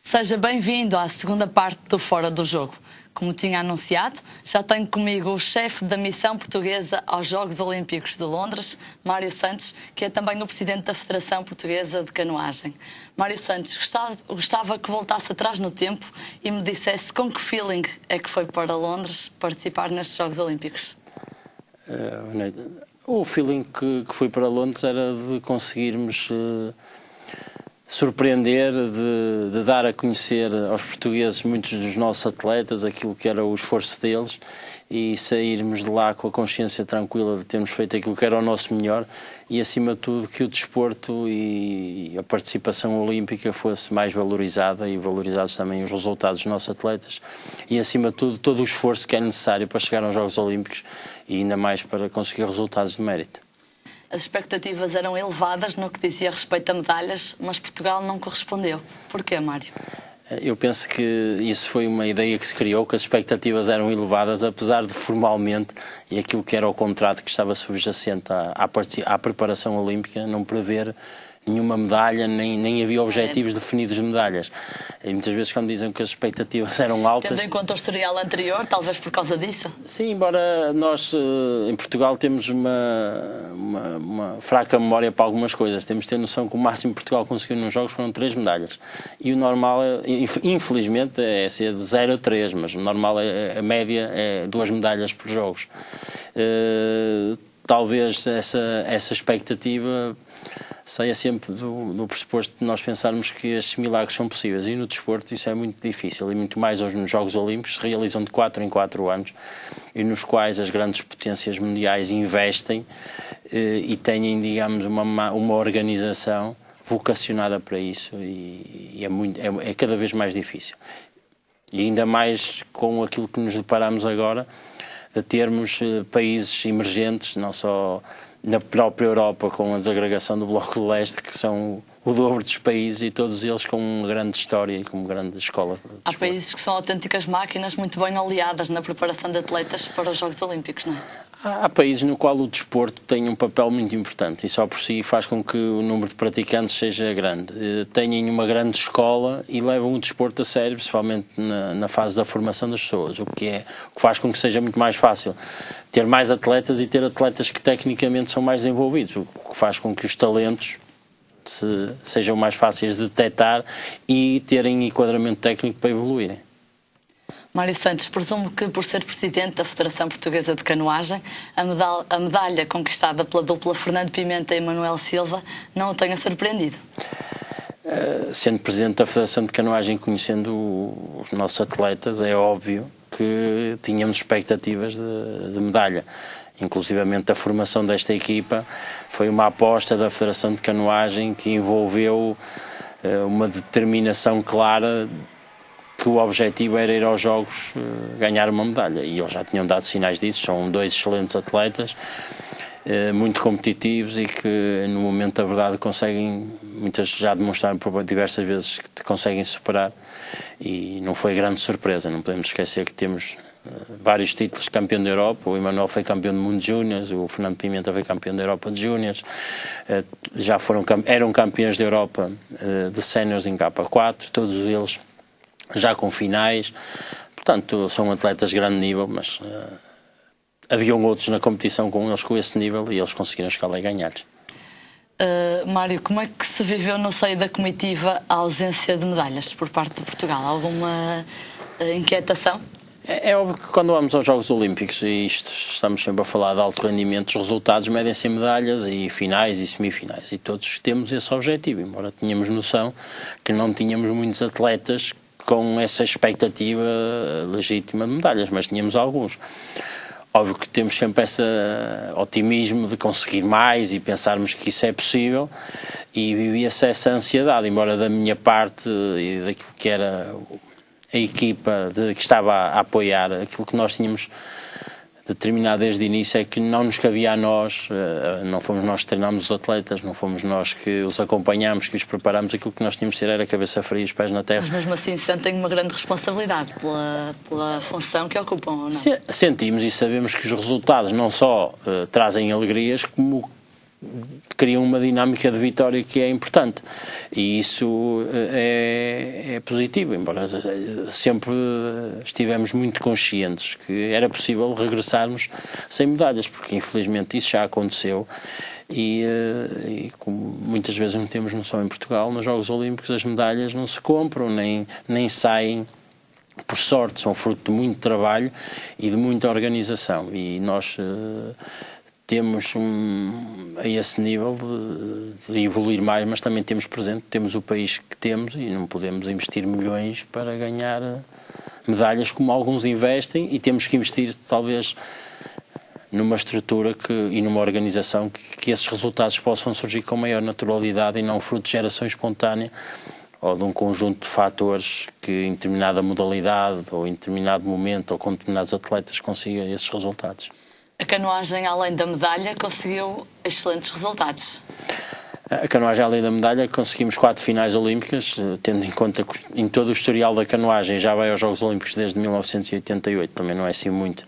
Seja bem-vindo à segunda parte do Fora do Jogo. Como tinha anunciado, já tenho comigo o chefe da missão portuguesa aos Jogos Olímpicos de Londres, Mário Santos, que é também o presidente da Federação Portuguesa de Canoagem. Mário Santos, gostava que voltasse atrás no tempo e me dissesse com que feeling é que foi para Londres participar nestes Jogos Olímpicos. O feeling que fui para Londres era de conseguirmos surpreender, de dar a conhecer aos portugueses muitos dos nossos atletas, aquilo que era o esforço deles, e sairmos de lá com a consciência tranquila de termos feito aquilo que era o nosso melhor e, acima de tudo, que o desporto e a participação olímpica fosse mais valorizada e valorizados também os resultados dos nossos atletas e, acima de tudo, todo o esforço que é necessário para chegar aos Jogos Olímpicos e ainda mais para conseguir resultados de mérito. As expectativas eram elevadas no que dizia respeito a medalhas, mas Portugal não correspondeu. Porquê, Mário? Eu penso que isso foi uma ideia que se criou, que as expectativas eram elevadas, apesar de formalmente, e aquilo que era o contrato que estava subjacente à preparação olímpica, não prever nenhuma medalha, nem havia objetivos definidos de medalhas. E muitas vezes quando dizem que as expectativas eram altas... Tendo em conta o historial anterior, talvez por causa disso? Sim, embora nós em Portugal temos uma fraca memória para algumas coisas. Temos de ter noção que o máximo que Portugal conseguiu nos Jogos foram 3 medalhas. E o normal, infelizmente, é ser de 0 a 3, mas o normal, a média é 2 medalhas por Jogos. Talvez essa expectativa saia sempre do pressuposto de nós pensarmos que estes milagres são possíveis, e no desporto isso é muito difícil, e muito mais hoje nos Jogos Olímpicos se realizam de 4 em 4 anos, e nos quais as grandes potências mundiais investem e têm, digamos, uma organização vocacionada para isso, e é cada vez mais difícil. E ainda mais com aquilo que nos deparamos agora, de termos países emergentes, não só na própria Europa, com a desagregação do Bloco de Leste, que são o dobro dos países, e todos eles com uma grande história e com uma grande escola. Há países que são autênticas máquinas muito bem aliadas na preparação de atletas para os Jogos Olímpicos, não é? Há países no qual o desporto tem um papel muito importante e só por si faz com que o número de praticantes seja grande. Têm uma grande escola e levam o desporto a sério, principalmente na fase da formação das pessoas, o que faz com que seja muito mais fácil ter mais atletas e ter atletas que tecnicamente são mais desenvolvidos, o que faz com que os talentos sejam mais fáceis de detectar e terem enquadramento técnico para evoluírem. Mário Santos, presumo que por ser presidente da Federação Portuguesa de Canoagem, a medalha conquistada pela dupla Fernando Pimenta e Manuel Silva não o tenha surpreendido. Sendo presidente da Federação de Canoagem, conhecendo os nossos atletas, é óbvio que tínhamos expectativas de medalha. Inclusivamente a formação desta equipa foi uma aposta da Federação de Canoagem que envolveu uma determinação clara que o objetivo era ir aos Jogos ganhar uma medalha, e eles já tinham dado sinais disso. São 2 excelentes atletas, muito competitivos, e que no momento da verdade conseguem, muitas já demonstraram por diversas vezes que conseguem superar, e não foi grande surpresa. Não podemos esquecer que temos vários títulos de campeão da Europa. O Emanuel foi campeão do mundo de júniores, o Fernando Pimenta foi campeão da Europa de júniores, eram campeões da Europa de séniores em K4, todos eles já com finais. Portanto, são atletas de grande nível, mas haviam outros na competição com eles com esse nível e eles conseguiram chegar lá e ganhar. Mário, como é que se viveu no seio da comitiva a ausência de medalhas por parte de Portugal? Alguma inquietação? É óbvio que quando vamos aos Jogos Olímpicos, e isto estamos sempre a falar de alto rendimento, os resultados medem-se em medalhas e finais e semifinais, e todos temos esse objetivo, embora tenhamos noção que não tínhamos muitos atletas com essa expectativa legítima de medalhas, mas tínhamos alguns. Óbvio que temos sempre esse otimismo de conseguir mais e pensarmos que isso é possível, e vivia-se essa ansiedade, embora da minha parte e daquilo que era a equipa que estava a apoiar, aquilo que nós tínhamos determinado desde o início é que não nos cabia a nós, não fomos nós que treinámos os atletas, não fomos nós que os acompanhámos, que os preparámos. Aquilo que nós tínhamos de ter era a cabeça fria e os pés na terra. Mas mesmo assim sentem uma grande responsabilidade pela função que ocupam, ou não? Sentimos e sabemos que os resultados não só trazem alegrias, como criam uma dinâmica de vitória que é importante, e isso é positivo, embora sempre estivemos muito conscientes que era possível regressarmos sem medalhas, porque infelizmente isso já aconteceu. E como muitas vezes não temos noção em Portugal, nos Jogos Olímpicos as medalhas não se compram, nem saem por sorte, são fruto de muito trabalho e de muita organização, e nós temos a esse nível de evoluir mais, mas também temos presente, temos o país que temos e não podemos investir milhões para ganhar medalhas como alguns investem, e temos que investir talvez numa estrutura e numa organização que esses resultados possam surgir com maior naturalidade e não fruto de geração espontânea ou de um conjunto de fatores que em determinada modalidade ou em determinado momento ou com determinados atletas consiga esses resultados. A canoagem, além da medalha, conseguiu excelentes resultados. A canoagem, além da medalha, conseguimos 4 finais olímpicas, tendo em conta que em todo o historial da canoagem já vai aos Jogos Olímpicos desde 1988, também não é assim muito.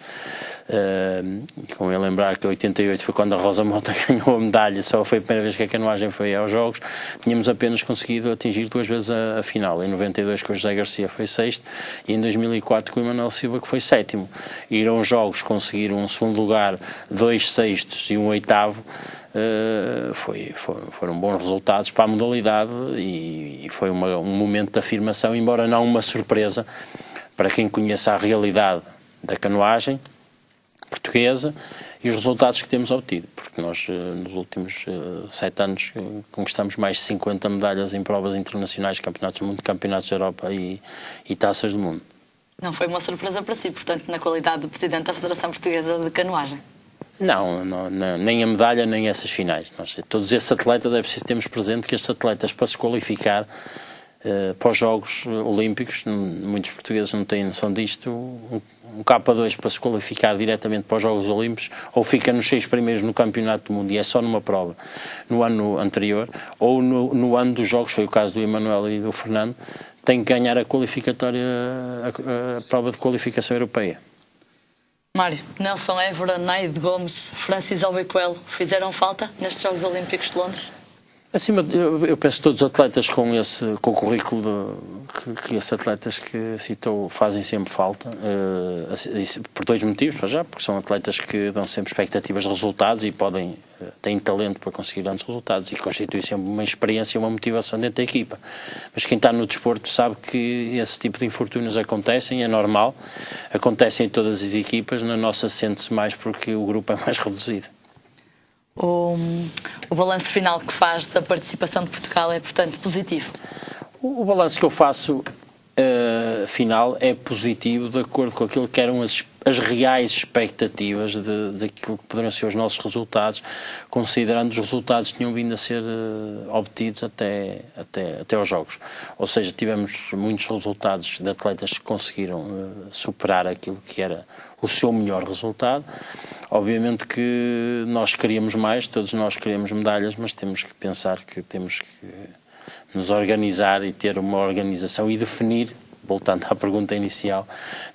Convém lembrar que 88 foi quando a Rosa Mota ganhou a medalha, só foi a primeira vez que a canoagem foi aos Jogos. Tínhamos apenas conseguido atingir 2 vezes a final, em 92 com o José Garcia foi 6º e em 2004 com o Emanuel Silva, que foi 7º. Ir aos Jogos, conseguir um 2º lugar, 2 6º e um 8º, foram bons resultados para a modalidade e foi um momento de afirmação, embora não uma surpresa para quem conheça a realidade da canoagem portuguesa e os resultados que temos obtido, porque nós nos últimos 7 anos conquistamos mais de 50 medalhas em provas internacionais, campeonatos do mundo, campeonatos da Europa e taças do mundo. Não foi uma surpresa para si, portanto, na qualidade de Presidente da Federação Portuguesa de Canoagem? Não, nem a medalha, nem essas finais. Todos esses atletas, é preciso termos presente que estes atletas, para se qualificar para os Jogos Olímpicos, muitos portugueses não têm noção disto, um K2 para se qualificar diretamente para os Jogos Olímpicos, ou fica nos 6 primeiros no Campeonato do Mundo, e é só numa prova no ano anterior, ou no ano dos Jogos, foi o caso do Emanuel e do Fernando, tem que ganhar a qualificatória, a prova de qualificação europeia. Mário, Nelson Évora, Naide Gomes, Francis Albuquerque fizeram falta nestes Jogos Olímpicos de Londres? Eu penso que todos os atletas com o currículo que esses atletas que citou fazem sempre falta, por 2 motivos, para já, porque são atletas que dão sempre expectativas de resultados e têm talento para conseguir grandes resultados e constituem sempre uma experiência e uma motivação dentro da equipa. Mas quem está no desporto sabe que esse tipo de infortúnios acontecem, é normal, acontecem em todas as equipas, na nossa sente-se mais porque o grupo é mais reduzido. O balanço final que faz da participação de Portugal é, portanto, positivo? O balanço que eu faço final é positivo, de acordo com aquilo que eram as reais expectativas daquilo que poderiam ser os nossos resultados, considerando os resultados que tinham vindo a ser obtidos até aos Jogos. Ou seja, tivemos muitos resultados de atletas que conseguiram superar aquilo que era o seu melhor resultado. Obviamente que nós queríamos mais, todos nós queríamos medalhas, mas temos que pensar que temos que nos organizar e ter uma organização e definir, voltando à pergunta inicial,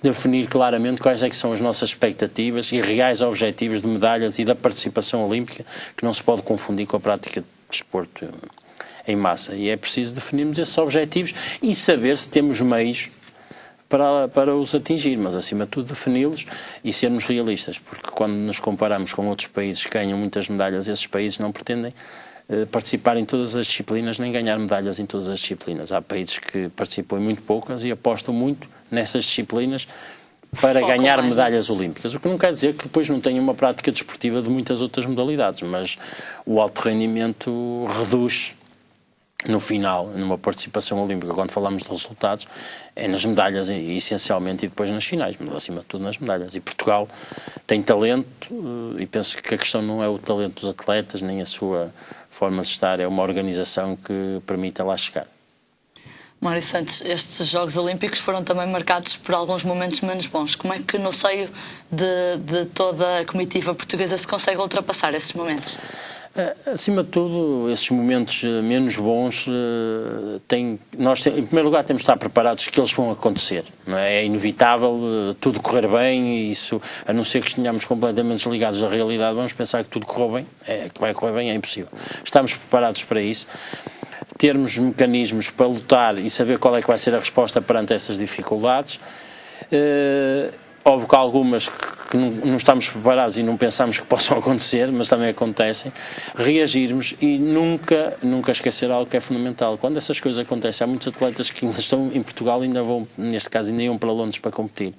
definir claramente quais é que são as nossas expectativas e reais objetivos de medalhas e da participação olímpica, que não se pode confundir com a prática de desporto em massa. E é preciso definirmos esses objetivos e saber se temos meios para os atingir, mas acima de tudo defini-los e sermos realistas, porque quando nos comparamos com outros países que ganham muitas medalhas, esses países não pretendem participar em todas as disciplinas nem ganhar medalhas em todas as disciplinas. Há países que participam em muito poucas e apostam muito nessas disciplinas para ganhar medalhas olímpicas, o que não quer dizer que depois não tenham uma prática desportiva de muitas outras modalidades, mas o alto rendimento reduz no final, numa participação olímpica, quando falamos de resultados, é nas medalhas essencialmente e depois nas finais, mas acima de tudo nas medalhas. E Portugal tem talento e penso que a questão não é o talento dos atletas nem a sua forma de estar, é uma organização que permita lá chegar. Mário Santos, estes Jogos Olímpicos foram também marcados por alguns momentos menos bons. Como é que no seio de toda a comitiva portuguesa se consegue ultrapassar esses momentos? Acima de tudo, esses momentos menos bons, nós, em primeiro lugar, temos de estar preparados que eles vão acontecer. Não é? É inevitável tudo correr bem, e isso, a não ser que estejamos completamente desligados da realidade, vamos pensar que tudo correu bem, que vai correr bem, é impossível. Estamos preparados para isso. Termos mecanismos para lutar e saber qual é que vai ser a resposta perante essas dificuldades. Óbvio que há algumas que não estamos preparados e não pensamos que possam acontecer, mas também acontecem. Reagirmos e nunca esquecer algo que é fundamental. Quando essas coisas acontecem, há muitos atletas que ainda estão em Portugal e ainda vão, neste caso, ainda iam para Londres para competir.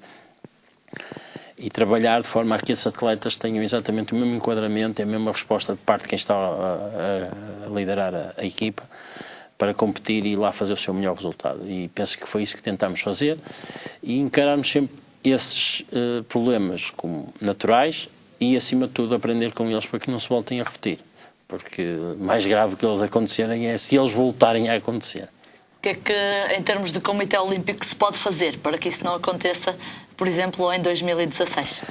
E trabalhar de forma a que esses atletas tenham exatamente o mesmo enquadramento e a mesma resposta de parte de quem está a liderar a equipa para competir e ir lá fazer o seu melhor resultado. E penso que foi isso que tentámos fazer e encararmos sempre esses problemas como naturais e, acima de tudo, aprender com eles para que não se voltem a repetir. Porque mais grave que eles acontecerem é se eles voltarem a acontecer. O que é que, em termos de Comitê Olímpico, se pode fazer para que isso não aconteça, por exemplo, em 2016?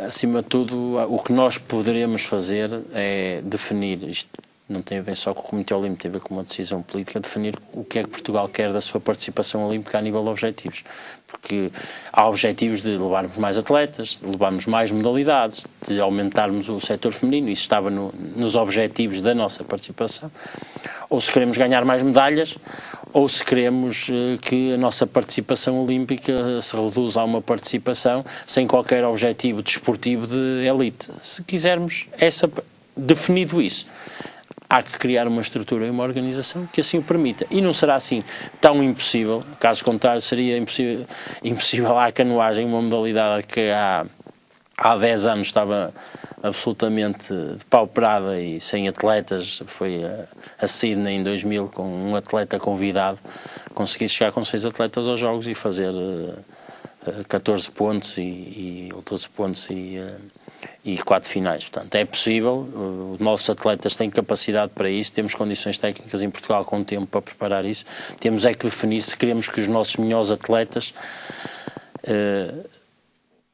Acima de tudo, o que nós poderemos fazer é definir, isto não tem a ver só com o Comitê Olímpico, tem a ver com uma decisão política, definir o que é que Portugal quer da sua participação olímpica a nível de objetivos. Porque há objetivos de levarmos mais atletas, de levarmos mais modalidades, de aumentarmos o setor feminino, isso estava nos objetivos da nossa participação. Ou se queremos ganhar mais medalhas, ou se queremos que a nossa participação olímpica se reduza a uma participação sem qualquer objetivo desportivo de elite. Se quisermos definido isso, há que criar uma estrutura e uma organização que assim o permita. E não será assim tão impossível, caso contrário seria impossível a canoagem, uma modalidade que há 10 anos estava absolutamente depauperada e sem atletas. Foi a Sydney em 2000 com um atleta convidado, consegui chegar com 6 atletas aos Jogos e fazer 14 pontos ou 12 pontos e 4 finais. Portanto, é possível, os nossos atletas têm capacidade para isso, temos condições técnicas em Portugal com tempo para preparar isso, temos é que definir se queremos que os nossos melhores atletas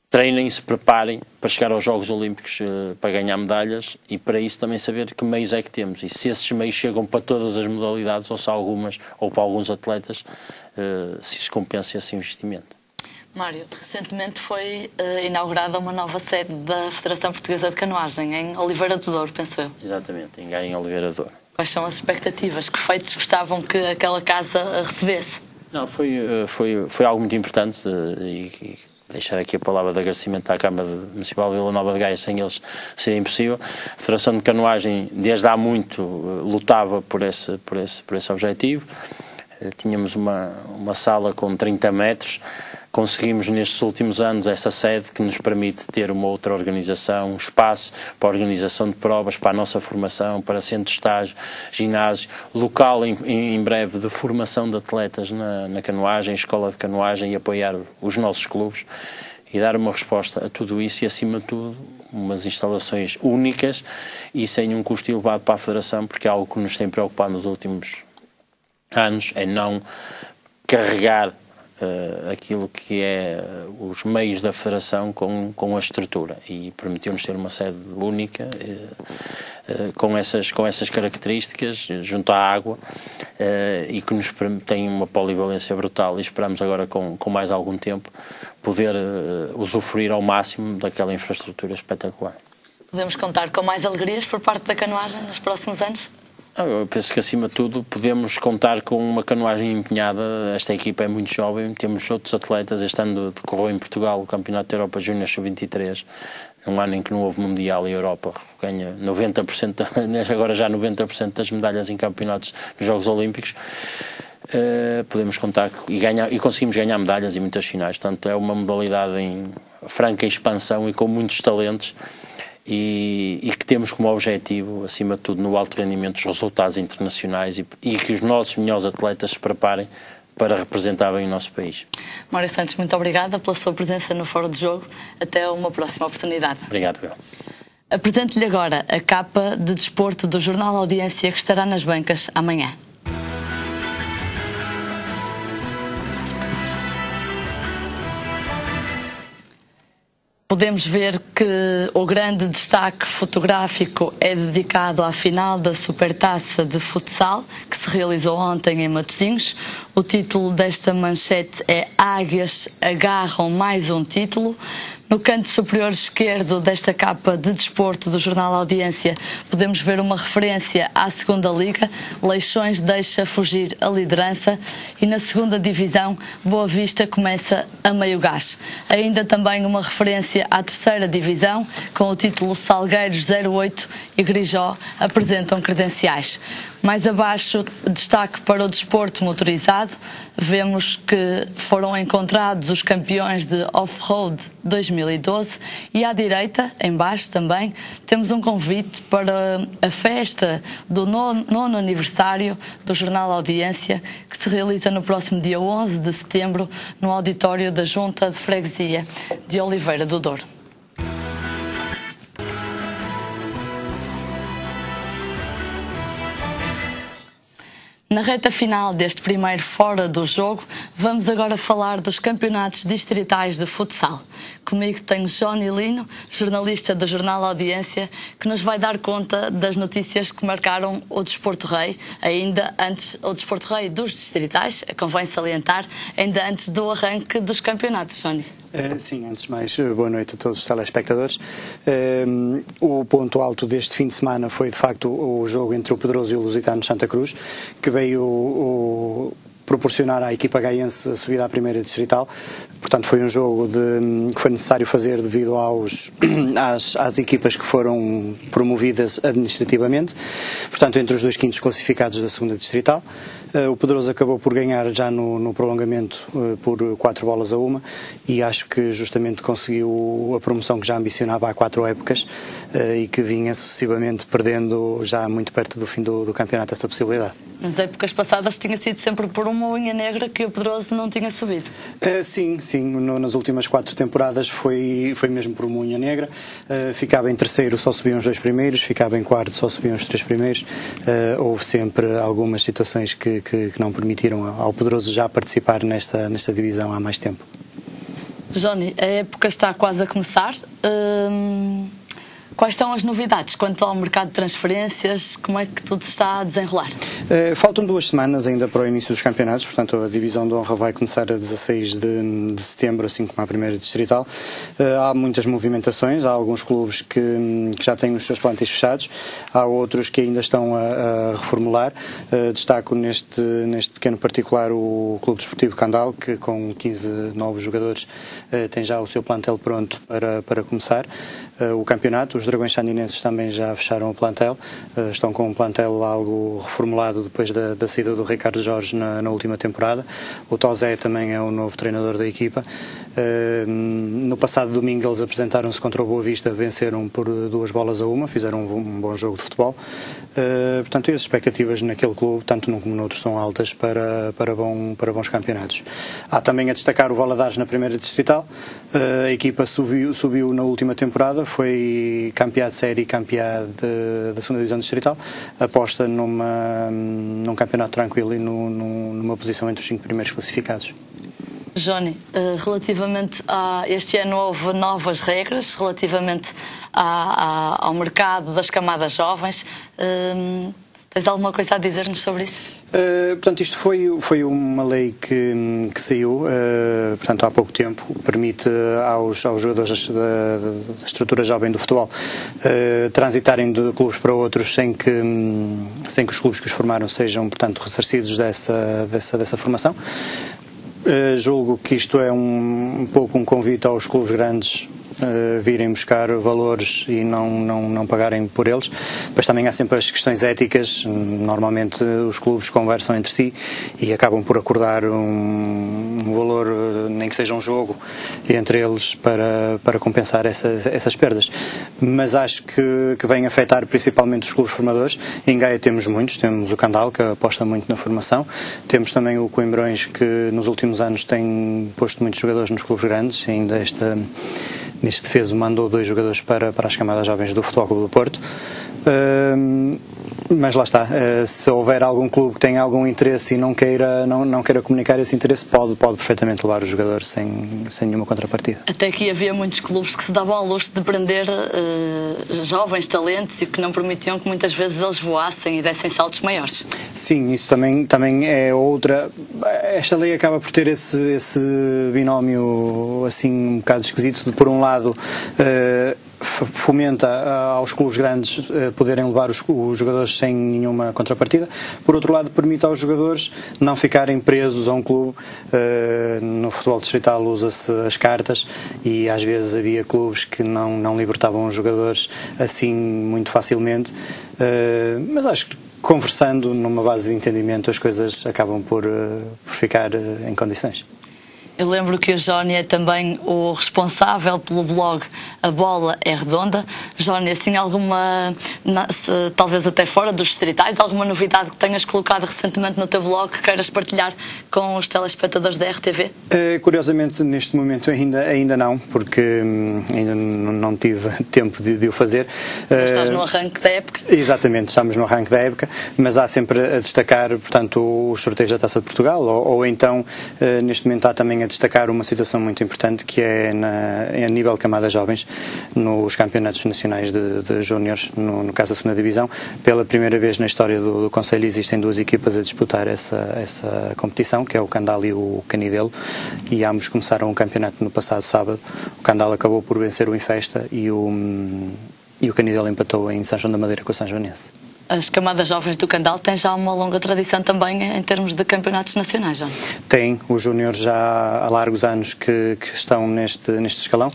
treinem e se preparem para chegar aos Jogos Olímpicos para ganhar medalhas, e para isso também saber que meios é que temos e se esses meios chegam para todas as modalidades ou se algumas, ou para alguns atletas, se isso compensa esse investimento. Mário, recentemente foi inaugurada uma nova sede da Federação Portuguesa de Canoagem, em Oliveira do Douro, penso eu. Exatamente, em Oliveira do Douro. Quais são as expectativas? Que feitos gostavam que aquela casa recebesse? Não, foi algo muito importante e deixar aqui a palavra de agradecimento à Câmara Municipal de Vila Nova de Gaia, sem eles seria impossível. A Federação de Canoagem, desde há muito, lutava por esse objetivo. Tínhamos uma sala com 30 metros, conseguimos nestes últimos anos essa sede que nos permite ter uma outra organização, um espaço para a organização de provas, para a nossa formação, para centro de estágio, ginásio, local em breve de formação de atletas na canoagem, escola de canoagem, e apoiar os nossos clubes e dar uma resposta a tudo isso e, acima de tudo, umas instalações únicas e sem um custo elevado para a Federação, porque é algo que nos tem preocupado nos últimos anos, é não carregar aquilo que é os meios da Federação com a estrutura, e permitiu-nos ter uma sede única com essas características junto à água e que nos tem uma polivalência brutal, e esperamos agora com mais algum tempo poder usufruir ao máximo daquela infraestrutura espetacular. Podemos contar com mais alegrias por parte da canoagem nos próximos anos? Eu penso que, acima de tudo, podemos contar com uma canoagem empenhada. Esta equipa é muito jovem, temos outros atletas. Este ano decorreu em Portugal o Campeonato da Europa Júnior Sub-23, num ano em que não houve Mundial, e a Europa ganha 90%, agora já 90% das medalhas em campeonatos nos Jogos Olímpicos. Podemos contar e conseguimos ganhar medalhas e muitas finais. Portanto, é uma modalidade em franca expansão e com muitos talentos. E que temos como objetivo, acima de tudo, no alto rendimento, os resultados internacionais e que os nossos melhores atletas se preparem para representar bem o nosso país. Mário Santos, muito obrigada pela sua presença no Fora de Jogo. Até uma próxima oportunidade. Obrigado, Bel. Apresento-lhe agora a capa de desporto do Jornal Audiência, que estará nas bancas amanhã. Podemos ver que o grande destaque fotográfico é dedicado à final da Supertaça de Futsal, que se realizou ontem em Matosinhos. O título desta manchete é "Águias agarram mais um título". No canto superior esquerdo desta capa de desporto do jornal Audiência, podemos ver uma referência à segunda liga. Leixões deixa fugir a liderança e na segunda divisão, Boa Vista começa a meio gás. Ainda também uma referência à terceira divisão, com o título Salgueiros 08 e Grijó apresentam credenciais. Mais abaixo, destaque para o desporto motorizado. Vemos que foram encontrados os campeões de off-road 2012 e à direita, em baixo também, temos um convite para a festa do nono aniversário do jornal Audiência, que se realiza no próximo dia 11 de setembro no auditório da Junta de Freguesia de Oliveira do Douro. Na reta final deste primeiro Fora do Jogo, vamos agora falar dos campeonatos distritais de futsal. Comigo tenho Johnny Lino, jornalista do jornal Audiência, que nos vai dar conta das notícias que marcaram o Desporto Rei, ainda antes, o Desporto Rei dos distritais, convém salientar, ainda antes do arranque dos campeonatos, Johnny. Sim, antes de mais, boa noite a todos os telespectadores. O ponto alto deste fim de semana foi, de facto, o jogo entre o Pedroso e o Lusitano de Santa Cruz, que veio proporcionar à equipa gaiense a subida à primeira distrital. Portanto, foi um jogo que foi necessário fazer devido às equipas que foram promovidas administrativamente. Portanto, entre os dois quintos classificados da segunda distrital. O Pedroso acabou por ganhar já no prolongamento por 4-1 e acho que justamente conseguiu a promoção que já ambicionava há 4 épocas e que vinha sucessivamente perdendo já muito perto do fim do campeonato essa possibilidade. Nas épocas passadas tinha sido sempre por uma unha negra que o Pedroso não tinha subido. Sim, nas últimas 4 temporadas foi mesmo por uma unha negra. Ficava em terceiro, só subiam os 2 primeiros, ficava em quarto, só subiam os 3 primeiros. Houve sempre algumas situações que não permitiram ao Pedroso já participar nesta divisão há mais tempo. Johnny, a época está quase a começar. Quais são as novidades quanto ao mercado de transferências? Como é que tudo está a desenrolar? Faltam 2 semanas ainda para o início dos campeonatos, portanto a divisão de honra vai começar a 16 de setembro, assim como a primeira distrital. Há muitas movimentações, há alguns clubes que já têm os seus plantéis fechados, há outros que ainda estão a reformular. Destaco neste pequeno particular o Clube Desportivo Candal, que com 15 novos jogadores tem já o seu plantel pronto para começar o campeonato. Os Dragões Sandinenses também já fecharam o plantel, estão com um plantel algo reformulado depois da saída do Ricardo Jorge na última temporada. O Tozé também é o novo treinador da equipa. No passado domingo eles apresentaram-se contra o Boa Vista, venceram por 2-1, fizeram um bom jogo de futebol. Portanto, as expectativas naquele clube, tanto num como no outro, estão altas para bons campeonatos. Há também a destacar o Valadares na primeira distrital. A equipa subiu na última temporada, foi campeã de série e campeã da segunda divisão distrital, aposta num campeonato tranquilo e numa posição entre os 5 primeiros classificados. Johnny, relativamente a este ano houve novas regras relativamente ao mercado das camadas jovens. Tens alguma coisa a dizer-nos sobre isso? Portanto, isto foi uma lei que saiu portanto, há pouco tempo, permite aos jogadores da estrutura jovem do futebol transitarem de clubes para outros sem que os clubes que os formaram sejam, portanto, ressarcidos dessa formação. Julgo que isto é um pouco um convite aos clubes grandes virem buscar valores e não pagarem por eles. Depois também há sempre as questões éticas. Normalmente os clubes conversam entre si e acabam por acordar um valor, nem que seja um jogo, entre eles para compensar essas perdas. Mas acho que vem afetar principalmente os clubes formadores. Em Gaia temos muitos, temos o Candal, que aposta muito na formação, temos também o Coimbrões, que nos últimos anos tem posto muitos jogadores nos clubes grandes, ainda neste defeso mandou 2 jogadores para as camadas jovens do Futebol Clube do Porto. Mas lá está, se houver algum clube que tenha algum interesse e não queira comunicar esse interesse, pode perfeitamente levar o jogador sem nenhuma contrapartida. Até aqui havia muitos clubes que se davam ao luxo de prender jovens talentos e que não permitiam que muitas vezes eles voassem e dessem saltos maiores. Sim, isso também é outra. Esta lei acaba por ter esse binómio assim um bocado esquisito de, por um lado, fomenta aos clubes grandes poderem levar os jogadores sem nenhuma contrapartida. Por outro lado, permite aos jogadores não ficarem presos a um clube. No futebol distrital usa-se as cartas e às vezes havia clubes que não libertavam os jogadores assim muito facilmente. Mas acho que conversando numa base de entendimento as coisas acabam por ficar em condições. Eu lembro que o Johnny é também o responsável pelo blog A Bola é Redonda. Johnny, assim, alguma, talvez até fora dos distritais, alguma novidade que tenhas colocado recentemente no teu blog que queiras partilhar com os telespectadores da RTV? Curiosamente, neste momento ainda não, porque ainda não tive tempo de o fazer. Estás no arranque da época? Exatamente, estamos no arranque da época, mas há sempre a destacar, portanto, os sorteios da Taça de Portugal, ou então, neste momento há também a destacar uma situação muito importante que é a nível de camadas jovens nos campeonatos nacionais de júniores, no caso da segunda divisão. Pela primeira vez na história do Conselho existem duas equipas a disputar essa competição, que é o Candal e o Canidelo, e ambos começaram o campeonato no passado sábado. O Candal acabou por vencer o Infesta e o Canidelo empatou em São João da Madeira com o São Joanense. As camadas jovens do Candal têm já uma longa tradição também em termos de campeonatos nacionais, já? Tem, os júniores já há largos anos que estão neste escalão.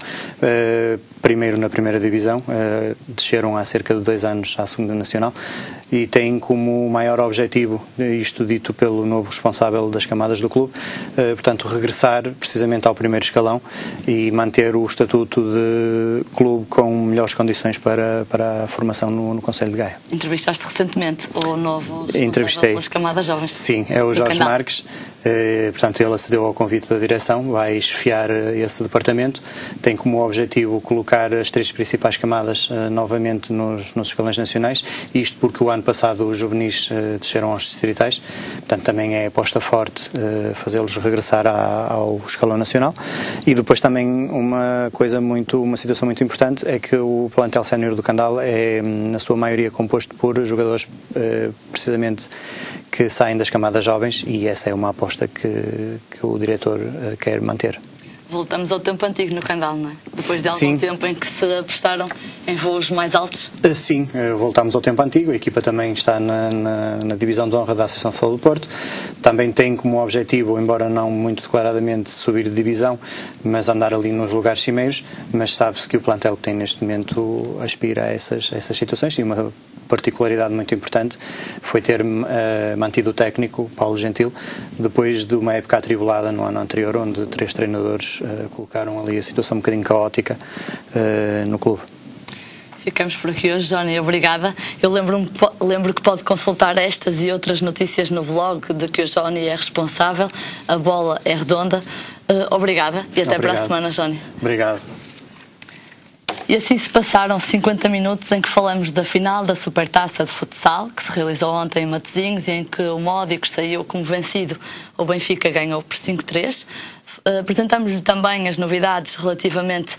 Primeiro na primeira divisão, desceram há cerca de 2 anos à segunda nacional e têm como maior objetivo, isto dito pelo novo responsável das camadas do clube, portanto regressar precisamente ao primeiro escalão e manter o estatuto de clube com melhores condições para a formação no Concelho de Gaia. Entrevistaste recentemente o novo responsável pelas camadas jovens? Sim, é o Jorge Marques. Portanto, ele acedeu ao convite da direção, vai chefiar esse departamento, tem como objetivo colocar as 3 principais camadas novamente nos escalões nacionais, isto porque o ano passado os juvenis desceram aos distritais, portanto também é aposta forte fazê-los regressar ao escalão nacional. E depois também uma situação muito importante é que o plantel sénior do Candal é na sua maioria composto por jogadores precisamente que saem das camadas jovens, e essa é uma aposta que o diretor quer manter. Voltamos ao tempo antigo no Candal, não é? Depois de algum tempo em que se apostaram em voos mais altos? Sim, voltamos ao tempo antigo. A equipa também está na divisão de honra da Associação de Futebol do Porto. Também tem como objetivo, embora não muito declaradamente, subir de divisão, mas andar ali nos lugares cimeiros. Mas sabe-se que o plantel que tem neste momento aspira a essas situações, e uma particularidade muito importante foi ter mantido o técnico, Paulo Gentil, depois de uma época atribulada no ano anterior, onde 3 treinadores colocaram ali a situação um bocadinho caótica no clube. Ficamos por aqui hoje, Johnny. Obrigada. Eu lembro que pode consultar estas e outras notícias no blog de que o Johnny é responsável. A Bola é Redonda. Obrigada e até para a semana, Johnny. Obrigado. E assim se passaram 50 minutos em que falamos da final da Supertaça de Futsal, que se realizou ontem em Matosinhos, e em que o Módicos saiu como vencido. O Benfica ganhou por 5-3. Apresentamos-lhe também as novidades relativamente,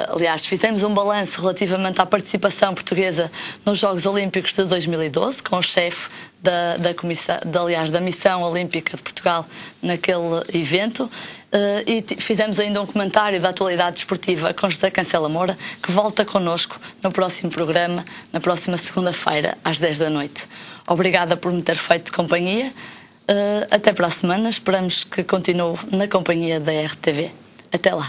aliás, fizemos um balanço relativamente à participação portuguesa nos Jogos Olímpicos de 2012, com o chefe da Missão Olímpica de Portugal naquele evento, e fizemos ainda um comentário da atualidade desportiva com José Cancela Moura, que volta connosco no próximo programa, na próxima segunda-feira, às 10 da noite. Obrigada por me ter feito companhia. Até para a semana, esperamos que continue na companhia da RTV. Até lá.